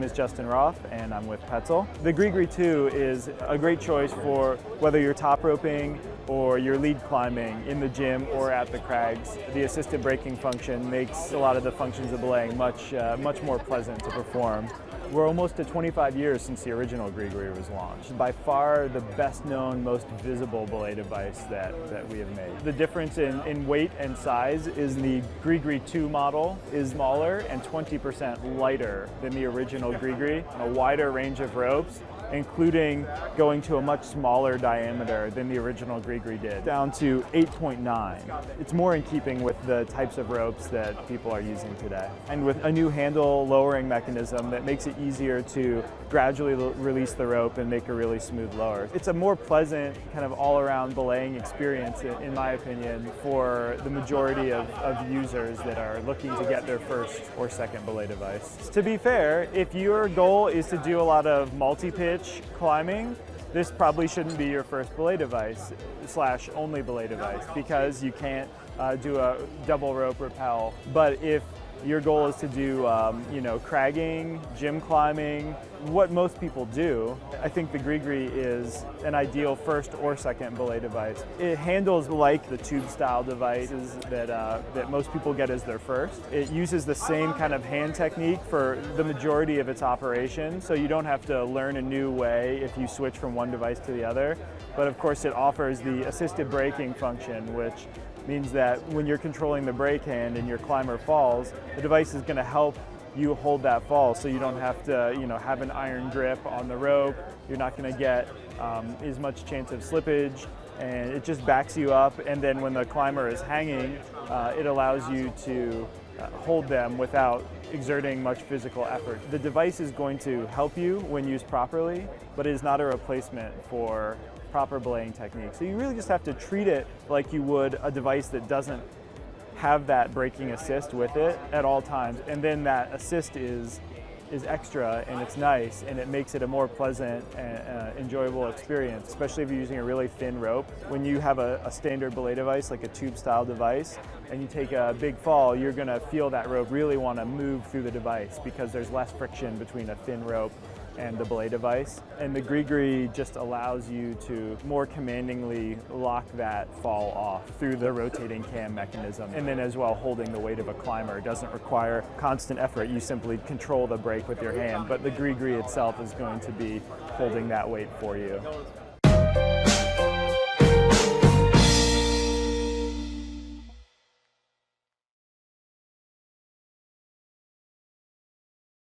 is Justin Roth, and I'm with PETZL. The Grigri 2 is a great choice for whether you're top roping or you're lead climbing in the gym or at the crags. The assisted braking function makes a lot of the functions of belaying much more pleasant to perform. We're almost at 25 years since the original Grigri was launched. By far the best known, most visible belay device that we have made. The difference in weight and size is the Grigri 2 model is smaller and 20% lighter than the original Grigri. A wider range of ropes, including going to a much smaller diameter than the original Grigri did, down to 8.9. It's more in keeping with the types of ropes that people are using today. And with a new handle lowering mechanism that makes it easier to gradually release the rope and make a really smooth lower. It's a more pleasant kind of all-around belaying experience, in my opinion, for the majority of users that are looking to get their first or second belay device. To be fair, if your goal is to do a lot of multi-pitch climbing, this probably shouldn't be your first belay device / only belay device, because you can't do a double rope rappel. But if your goal is to do cragging, gym climbing, what most people do, I think the Grigri is an ideal first or second belay device. It handles like the tube style devices that most people get as their first. It uses the same kind of hand technique for the majority of its operation, so you don't have to learn a new way if you switch from one device to the other. But of course it offers the assisted braking function, which means that when you're controlling the brake hand and your climber falls, the device is going to help you hold that fall, so you don't have to have an iron grip on the rope. You're not going to get as much chance of slippage, and it just backs you up, and then when the climber is hanging, it allows you to hold them without exerting much physical effort. The device is going to help you when used properly, but it is not a replacement for proper belaying technique. So you really just have to treat it like you would a device that doesn't have that braking assist with it at all times. And then that assist is extra, and it's nice, and it makes it a more pleasant and enjoyable experience, especially if you're using a really thin rope. When you have a standard belay device, like a tube style device, and you take a big fall, you're gonna feel that rope really wanna move through the device because there's less friction between a thin rope and the belay device. And the Grigri just allows you to more commandingly lock that fall off through the rotating cam mechanism. And then as well, holding the weight of a climber doesn't require constant effort. You simply control the brake with your hand, but the Grigri itself is going to be holding that weight for you.